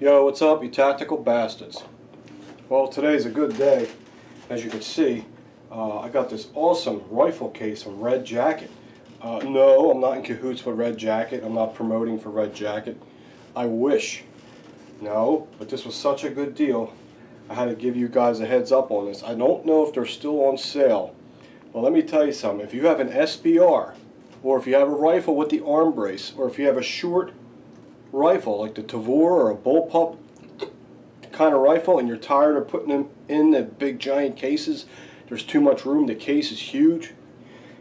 Yo, what's up, you tactical bastards? Well, today's a good day. As you can see, I got this awesome rifle case from Red Jacket. No, I'm not in cahoots with Red Jacket. I'm not promoting for Red Jacket. I wish. No, but this was such a good deal. I had to give you guys a heads up on this. I don't know if they're still on sale. Well, let me tell you something. If you have an SBR, or if you have a rifle with the arm brace, or if you have a short rifle like the Tavor or a bullpup kind of rifle and you're tired of putting them in the big giant cases, there's too much room, the case is huge.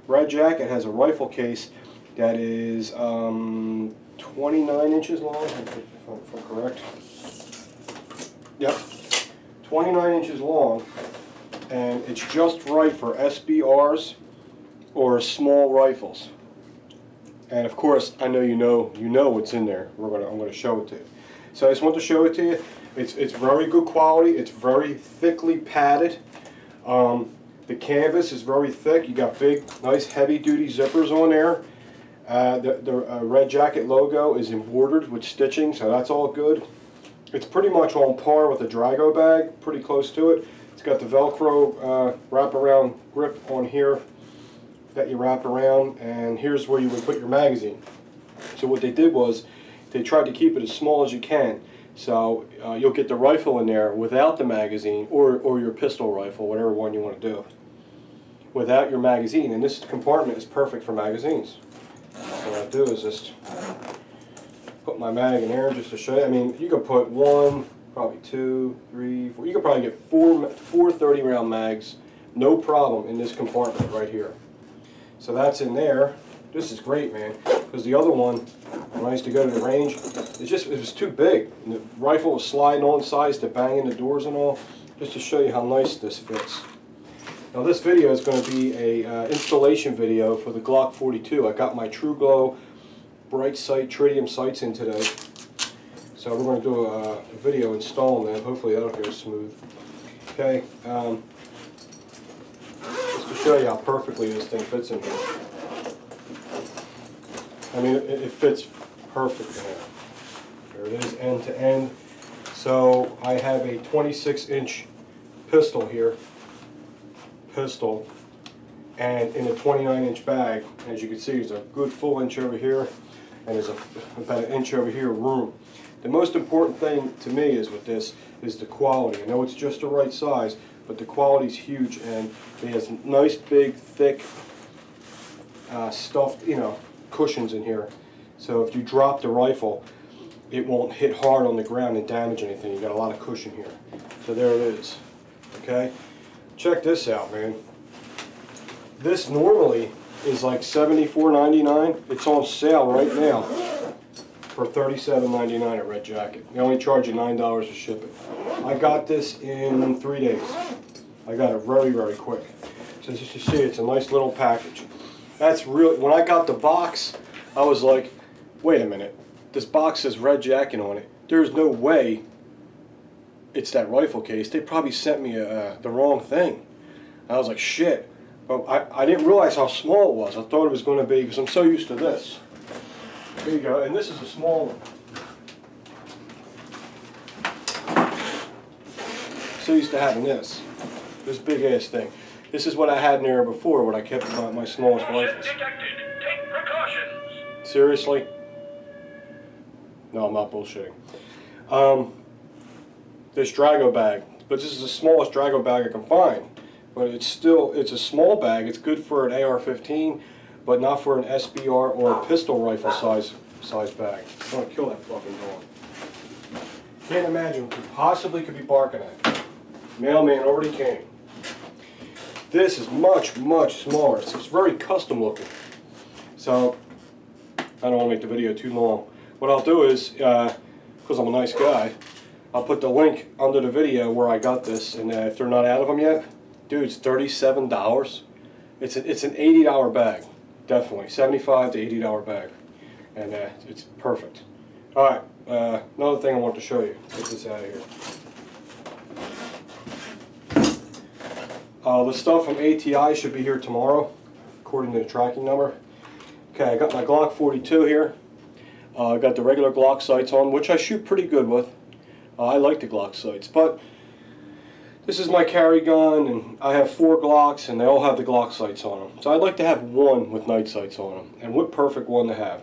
Red Jacket has a rifle case that is 29 inches long, if I'm correct. Yep, 29 inches long, and it's just right for SBRs or small rifles. And of course, I know you know what's in there. I'm gonna show it to you. So I just want to show it to you. It's very good quality. It's very thickly padded. The canvas is very thick. You got big, nice, heavy-duty zippers on there. The Red Jacket logo is embroidered with stitching, so that's all good. It's pretty much on par with a Drago bag, pretty close to it. It's got the Velcro wraparound grip on here that you wrap around, and here's where you would put your magazine. So what they did was they tried to keep it as small as you can, so you'll get the rifle in there without the magazine, or your pistol rifle, whatever one you want to do, without your magazine. And this compartment is perfect for magazines. So what I do is just put my mag in there just to show you. I mean, you could put one, probably two, three, four. You could probably get four 30-round mags, no problem, in this compartment right here. So that's in there. This is great, man, because the other one, when I used to go to the range, it was too big. And the rifle was sliding on sides to bang in the doors and all, just to show you how nice this fits. Now this video is going to be a installation video for the Glock 42. I got my True Glow bright sight tritium sights in today. So we're going to do a video installing them. Hopefully that'll go smooth. Okay. Just to show you how perfectly this thing fits in here. I mean, it fits perfect in there. There it is, end to end. So I have a 26-inch pistol here. And in a 29-inch bag, as you can see, there's a good full inch over here, and there's about an inch over here room. The most important thing to me is with this is the quality. I know it's just the right size, but the quality is huge, and it has nice, big, thick, stuffed, cushions in here. So if you drop the rifle, it won't hit hard on the ground and damage anything. You got a lot of cushion here. So there it is. Okay, check this out, man. This normally is like $74.99. It's on sale right now for $37.99 at Red Jacket. They only charge you $9 to ship it. I got this in 3 days. I got it very, very quick. So just to see, it's a nice little package. That's really, when I got the box, I was like, wait a minute, this box says Red Jacket on it. There's no way it's that rifle case. They probably sent me the wrong thing. I was like, shit. But I didn't realize how small it was. I thought it was going to be, because I'm so used to this. There you go, and this is a small one. So used to having this big ass thing. This is what I had in there before when I kept my smallest rifles. Take precautions. Seriously? No, I'm not bullshitting. This Drago bag, but this is the smallest Drago bag I can find. But it's a small bag. It's good for an AR-15, but not for an SBR or a pistol rifle size bag. I'm gonna kill that fucking dog. Can't imagine what it possibly could be barking at. Mailman already came. This is much, much smaller. It's very custom looking. So I don't want to make the video too long. What I'll do is, because I'm a nice guy, I'll put the link under the video where I got this, and if they're not out of them yet, dude, it's $37. It's an $80 bag, definitely $75 to $80 bag, and it's perfect. All right, another thing I want to show you. Get this out of here. The stuff from ATI should be here tomorrow, according to the tracking number. Okay, I got my Glock 42 here. I got the regular Glock sights on, which I shoot pretty good with. I like the Glock sights, but this is my carry gun, and I have 4 Glocks, and they all have the Glock sights on them. So I'd like to have one with night sights on them. And what perfect one to have?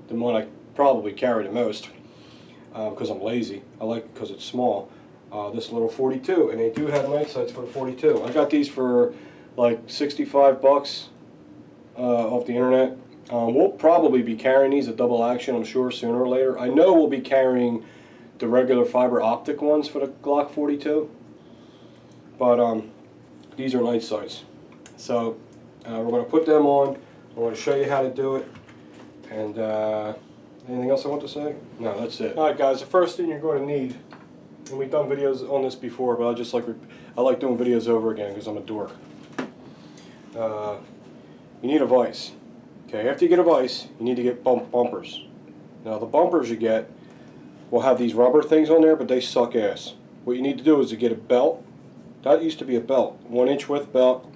The one I probably carry the most, because I'm lazy. I like it because it's small. This little 42, and they do have night sights for the 42. I got these for like 65 bucks off the internet. We'll probably be carrying these at double action, I'm sure, sooner or later. I know we'll be carrying the regular fiber optic ones for the Glock 42. But these are night sights. So we're going to put them on. I'm going to show you how to do it. And anything else I want to say? No, that's it. Alright guys, the first thing you're going to need, and we've done videos on this before, but I like doing videos over again because I'm a dork. You need a vise. Okay, after you get a vise, you need to get bumpers. Now the bumpers you get will have these rubber things on there, but they suck ass. What you need to do is to get a belt. That used to be a belt, 1-inch width belt.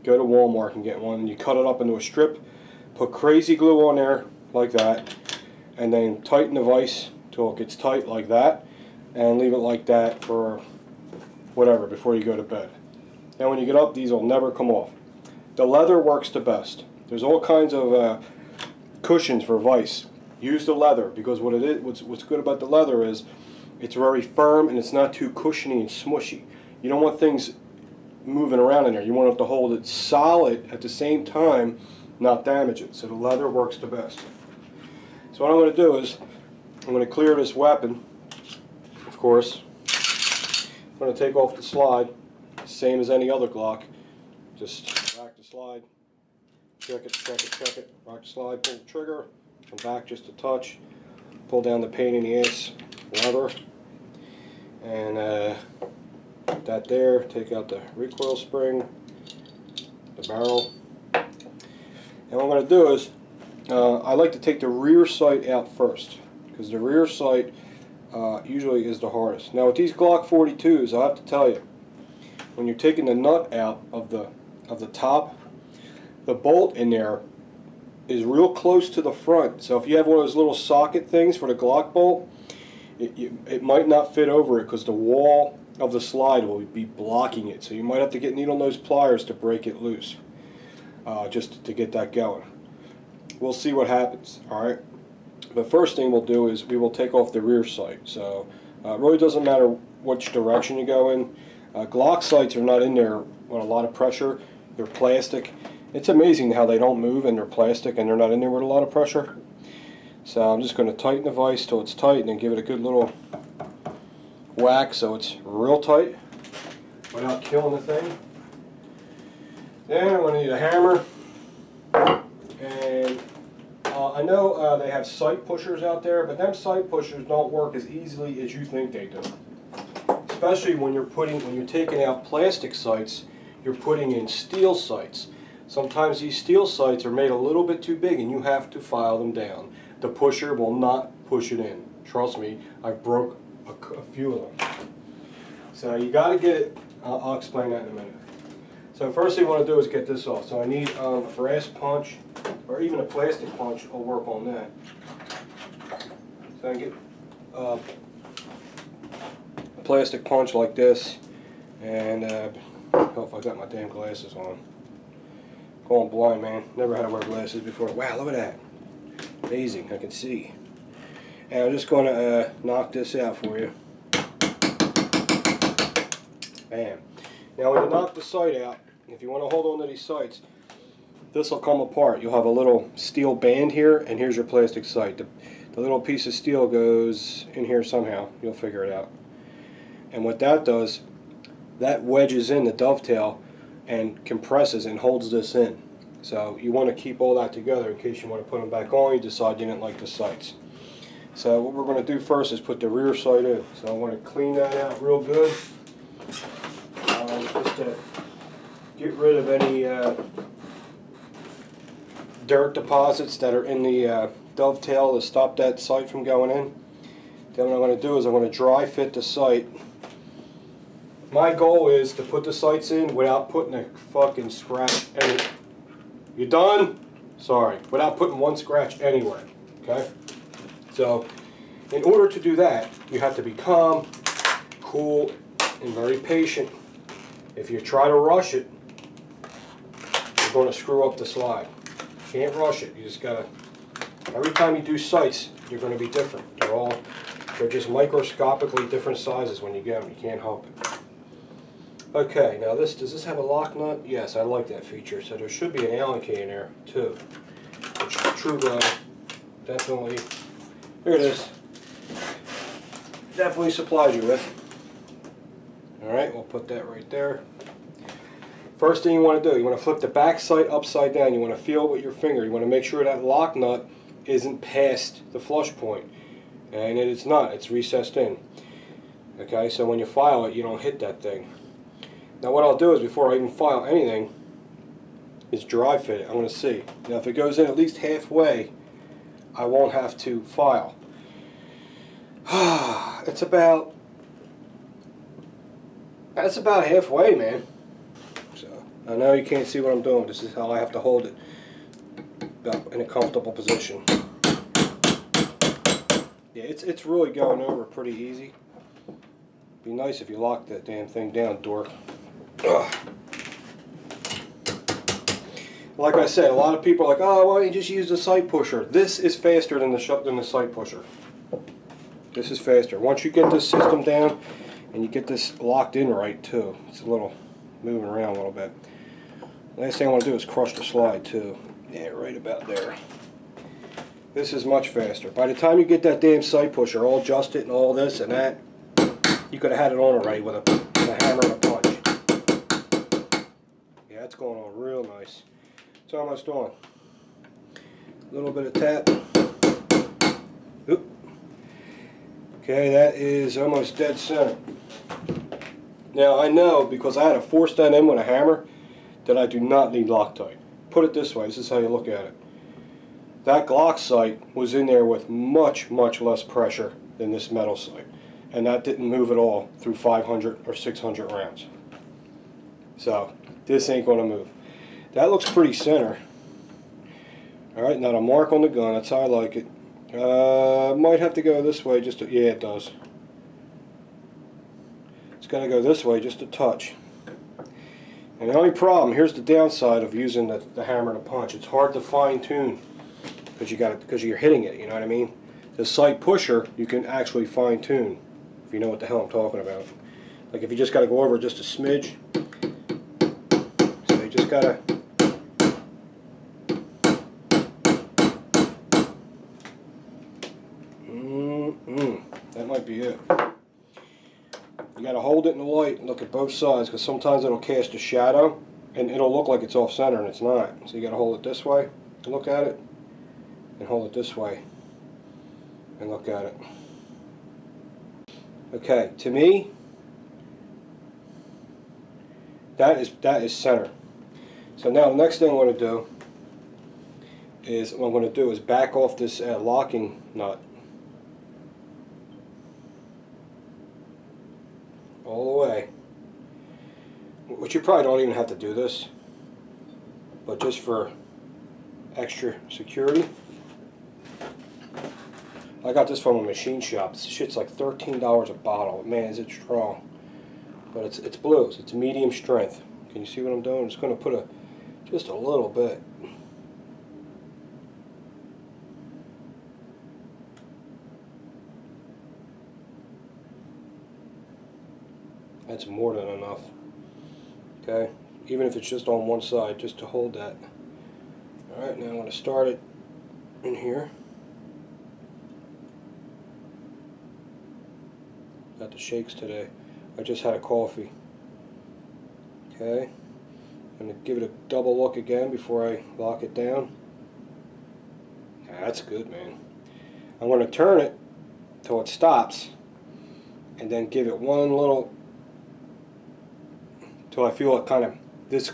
Go to Walmart and get one, and you cut it up into a strip, put crazy glue on there like that, and then tighten the vise till it gets tight like that, and leave it like that for whatever before you go to bed. Now when you get up, these will never come off. The leather works the best. There's all kinds of cushions for vise. Use the leather, because what's good about the leather is it's very firm and it's not too cushiony and smushy. You don't want things moving around in there. You want it to hold it solid at the same time, not damage it. So the leather works the best. So what I'm going to do is I'm going to clear this weapon, of course. I'm going to take off the slide, same as any other Glock. Just rack the slide, check it, check it, check it, rock the slide, pull the trigger, come back just a touch, pull down the pain in the ass lever, and that there, take out the recoil spring, the barrel, and what I'm going to do is I like to take the rear sight out first, because the rear sight usually is the hardest. Now with these Glock 42s, I have to tell you, when you're taking the nut out of the top, the bolt in there is real close to the front. So if you have one of those little socket things for the Glock bolt, it might not fit over it because the wall of the slide will be blocking it. So you might have to get needle nose pliers to break it loose, just to get that going. We'll see what happens. Alright, the first thing we'll do is we will take off the rear sight. So it really doesn't matter which direction you go in. Glock sights are not in there with a lot of pressure. They're plastic. It's amazing how they don't move and they're plastic and they're not in there with a lot of pressure. So I'm just going to tighten the vise till it's tight and then give it a good little whack so it's real tight without killing the thing. Then I'm going to need a hammer. And I know they have sight pushers out there, but them sight pushers don't work as easily as you think they do. Especially when you're taking out plastic sights, you're putting in steel sights. Sometimes these steel sights are made a little bit too big and you have to file them down. The pusher will not push it in. Trust me, I broke a few of them. So you got to get it. I'll explain that in a minute. So first thing I want to do is get this off. So I need a brass punch, or even a plastic punch will work on that. So I get a plastic punch like this, and oh, if I got my damn glasses on. Going blind, man. Never had to wear glasses before. Wow, look at that. Amazing, I can see. And I'm just going to knock this out for you. Bam. Now when you knock the sight out, if you want to hold on to these sights, this will come apart. You'll have a little steel band here, and here's your plastic sight. The little piece of steel goes in here somehow. You'll figure it out. And what that does, that wedges in the dovetail and compresses and holds this in. So you want to keep all that together in case you want to put them back on, you decide you didn't like the sights. So what we're going to do first is put the rear sight in. So I want to clean that out real good, just to get rid of any dirt deposits that are in the dovetail to stop that sight from going in. Then what I'm going to do is I'm going to dry fit the sight. My goal is to put the sights in without putting a fucking scratch any. You done? Sorry. Without putting one scratch anywhere. Okay? So In order to do that, you have to be calm, cool, and very patient. If you try to rush it, you're going to screw up the slide. You can't rush it. You just gotta, every time you do sights, you're going to be different. They're just microscopically different sizes when you get them. You can't help it. Okay, now does this have a lock nut? Yes, I like that feature. So there should be an Allen key in there too. Which True Glove definitely, here it is. Definitely supplies you with. Alright, we'll put that right there. First thing you want to do, you want to flip the back sight upside down. You want to feel it with your finger. You want to make sure that lock nut isn't past the flush point. And it's not, it's recessed in. Okay, so when you file it, you don't hit that thing. Now what I'll do is, before I even file anything, is dry fit it. I'm going to see. Now if it goes in at least halfway, I won't have to file. That's about halfway, man. So I know you can't see what I'm doing. This is how I have to hold it in a comfortable position. Yeah, it's really going over pretty easy. Be nice if you locked that damn thing down, dork. Ugh. Like I said, a lot of people are like, oh, why don't you just use the sight pusher? This is faster than the sight pusher. This is faster. Once you get this system down and you get this locked in right too, it's a little moving around a little bit. Last thing I want to do is crush the slide too. Yeah, right about there. This is much faster. By the time you get that damn sight pusher all adjusted and all this and that, you could have had it on already with a hammer and a punch. Yeah, it's going on real nice. It's almost on. A little bit of tap. Oop. Okay, that is almost dead center. Now I know, because I had to force that in with a hammer, that I do not need Loctite. Put it this way, this is how you look at it. That Glock sight was in there with much, much less pressure than this metal sight. And that didn't move at all through 500 or 600 rounds. So, this ain't going to move. That looks pretty center. Alright, now the mark on the gun, that's how I like it. Might have to go this way just to, yeah, it does. It's got to go this way just a touch. And the only problem, here's the downside of using the hammer and the punch. It's hard to fine tune because you're hitting it, you know what I mean? The sight pusher, you can actually fine tune, if you know what the hell I'm talking about. Like if you just got to go over just a smidge. So you just got to... That might be it. You got to hold it in the light and look at both sides, because sometimes it'll cast a shadow and it'll look like it's off center and it's not. So you got to hold it this way and look at it, and hold it this way and look at it. Okay, to me, that is center. So now the next thing I'm going to do is back off this locking nut all the way, which you probably don't even have to do this, but just for extra security. I got this from a machine shop. This shit's like $13 a bottle. Man, is it strong. But it's blues. It's medium strength. Can you see what I'm doing? I'm just going to put just a little bit. That's more than enough. Okay? Even if it's just on one side, just to hold that. Alright, now I'm going to start it in here. Got the shakes today. I just had a coffee. Okay? I'm going to give it a double look again before I lock it down. That's good, man. I'm going to turn it till it stops, and then give it one little, till I feel it kind of this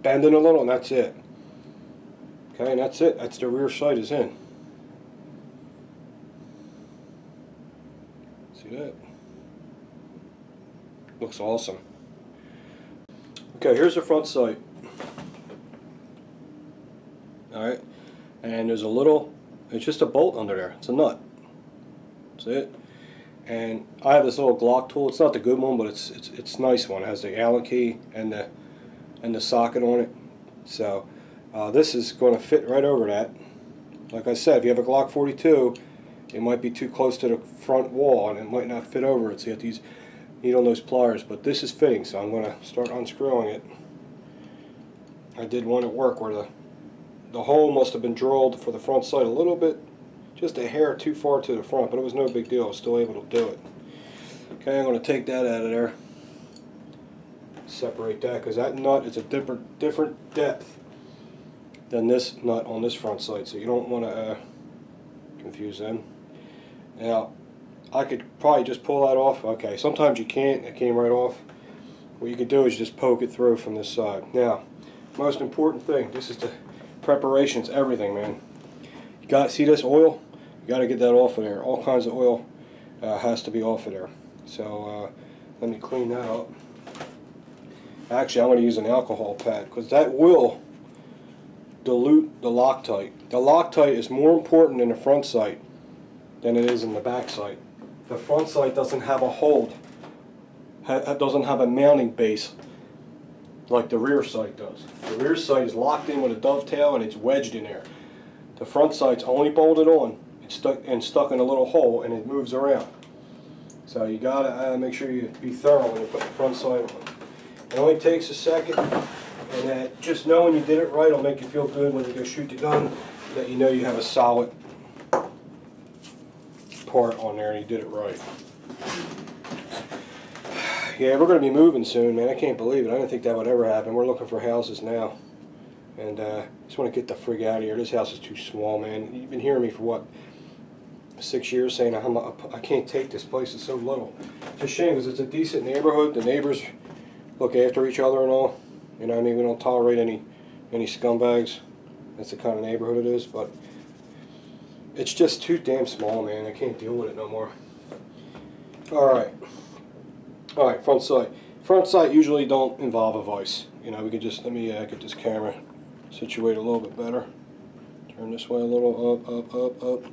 bending a little, and that's it. Okay, and that's it. That's the rear sight is in. See that? Looks awesome. Okay, here's the front sight. Alright, and there's a little, it's just a bolt under there. It's a nut. That's it. And I have this little Glock tool. It's not the good one, but it's nice one. It has the Allen key and the socket on it. So this is going to fit right over that. Like I said, if you have a Glock 42, it might be too close to the front wall and it might not fit over it. So you have to use needle nose pliers. But this is fitting, so I'm going to start unscrewing it. I did one at work where the hole must have been drilled for the front sight a little bit, just a hair too far to the front, but it was no big deal. I was still able to do it. Okay, I'm going to take that out of there. Separate that, because that nut is a different depth than this nut on this front sight, so you don't want to confuse them. Now, I could probably just pull that off. Okay, sometimes you can't. It came right off. What you can do is just poke it through from this side. Now, most important thing, this is the preparation. It's everything, man. You got to see this oil? You got to get that off of there. All kinds of oil has to be off of there. So let me clean that up. Actually, I'm going to use an alcohol pad because that will dilute the Loctite. The Loctite is more important in the front sight than it is in the back sight. The front sight doesn't have a hold, doesn't have a mounting base like the rear sight does. The rear sight is locked in with a dovetail and it's wedged in there. The front sight's only bolted on. It's stuck in a little hole and it moves around. So you gotta make sure you be thorough when you put the front sight on. It only takes a second, and just knowing you did it right will make you feel good when you go shoot the gun, that you know you have a solid part on there and you did it right. Yeah, we're going to be moving soon, man. I can't believe it. I didn't think that would ever happen. We're looking for houses now. And I just want to get the frig out of here. This house is too small, man. You've been hearing me for, what, 6 years saying I can't take this place. It's so little. It's a shame because it's a decent neighborhood. The neighbors look after each other and all. You know what I mean? We don't tolerate any scumbags. That's the kind of neighborhood it is. But it's just too damn small, man. I can't deal with it no more. Alright, front sight. Front sight usually don't involve a vise. You know, we could just, let me get this camera situated a little bit better. Turn this way a little, up.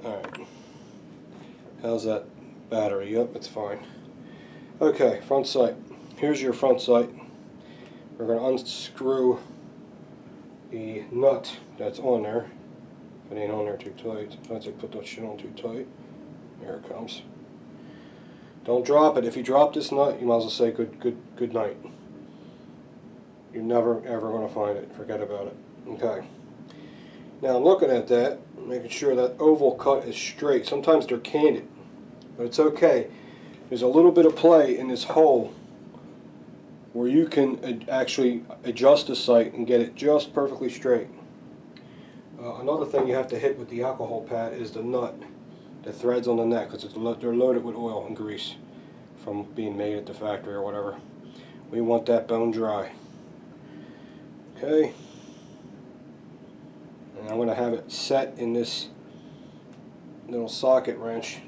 Alright. How's that battery? Yep, it's fine. Okay, front sight. Here's your front sight. We're going to unscrew the nut that's on there. If it ain't on there too tight. Sometimes I put that shit on too tight. Here it comes. Don't drop it. If you drop this nut, you might as well say good night. You're never ever going to find it. Forget about it. Okay. Now I'm looking at that, making sure that oval cut is straight. Sometimes they're candid, but it's okay. There's a little bit of play in this hole where you can actually adjust the sight and get it just perfectly straight. Another thing you have to hit with the alcohol pad is the nut, the threads on the neck, because they're loaded with oil and grease from being made at the factory or whatever. We want that bone dry. Okay. And I'm going to have it set in this little socket wrench.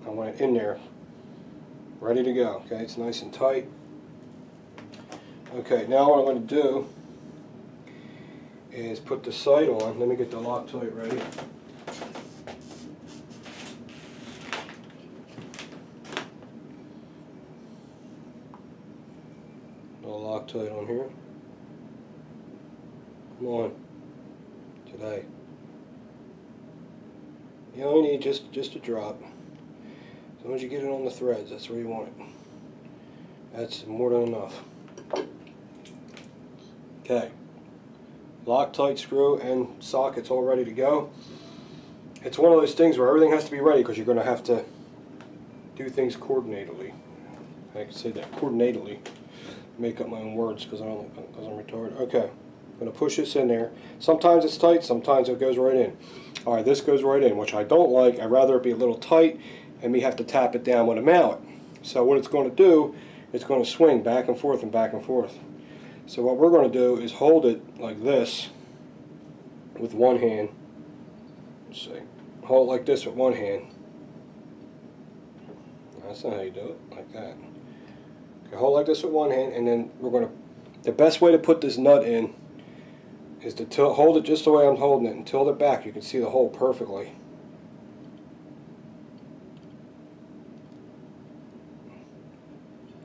I want it in there, ready to go. Okay, it's nice and tight. Okay, now what I'm going to do is put the sight on. Let me get the Loctite ready. Little Loctite on here. Come on. Today. You only need just a drop. As long as you get it on the threads, that's where you want it. That's more than enough. Okay. Loctite screw and sockets all ready to go. It's one of those things where everything has to be ready because you're going to have to do things coordinatedly. I can say that, coordinatedly. Make up my own words because I'm retarded. Okay. I'm going to push this in there. Sometimes it's tight, sometimes it goes right in. Alright, this goes right in, which I don't like. I'd rather it be a little tight and me have to tap it down with a mallet. So what it's going to do, it's going to swing back and forth and back and forth. So what we're going to do is hold it like this with one hand. Let's see. Hold it like this with one hand. That's not how you do it, like that. Okay, hold like this with one hand, and then we're going to, the best way to put this nut in is to hold it just the way I'm holding it and tilt it back. You can see the hole perfectly.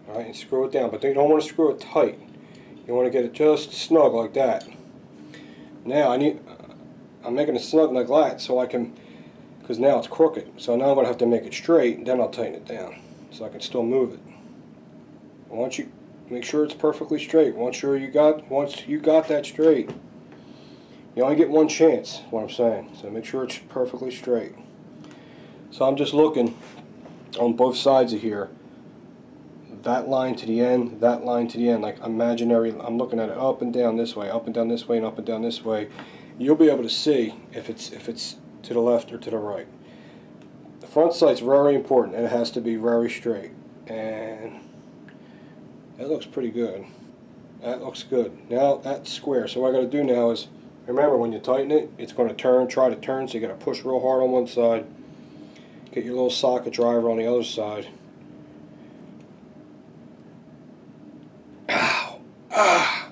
Alright, and screw it down, but you don't want to screw it tight. You want to get it just snug like that. Now I'm making it snug like that so I can, because now it's crooked. So now I'm going to have to make it straight, then I'll tighten it down so I can still move it. Once you make sure it's perfectly straight, once you got that straight, you only get one chance, is what I'm saying. So make sure it's perfectly straight. So I'm just looking on both sides of here. That line to the end, that line to the end, like imaginary. I'm looking at it up and down this way, up and down this way, and up and down this way. You'll be able to see if it's to the left or to the right. The front sight's very important, and it has to be very straight. And that looks pretty good. That looks good. Now that's square. So what I got to do now is, remember when you tighten it, it's going to turn. Try to turn. So you got to push real hard on one side. Get your little socket driver on the other side. Ah,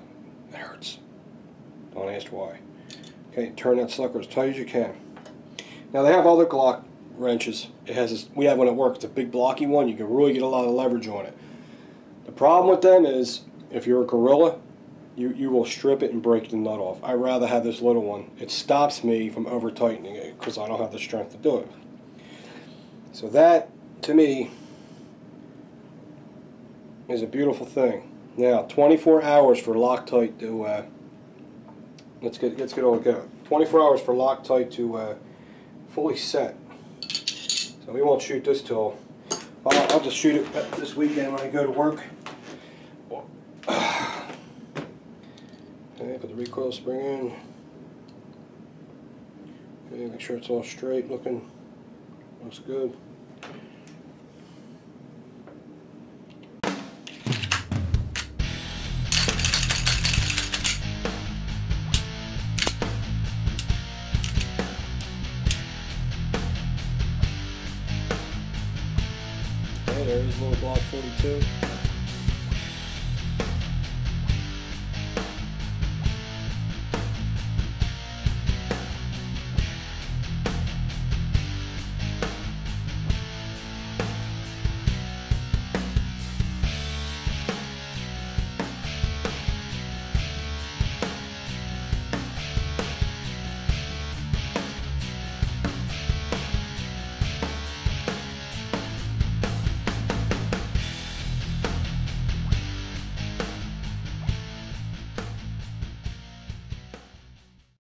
that hurts. Don't ask why. Okay, turn that sucker as tight as you can. Now they have other Glock wrenches. It has this, we have one at work. It's a big blocky one. You can really get a lot of leverage on it. The problem with them is, if you're a gorilla, you will strip it and break the nut off. I'd rather have this little one. It stops me from over tightening it because I don't have the strength to do it. So that, to me, is a beautiful thing. Now, 24 hours for Loctite to, let's get all together. 24 hours for Loctite to fully set. So we won't shoot this till, I'll just shoot it this weekend when I go to work. Okay, put the recoil spring in. Okay, make sure it's all straight looking. Looks good. Okay, there is little Glock 42.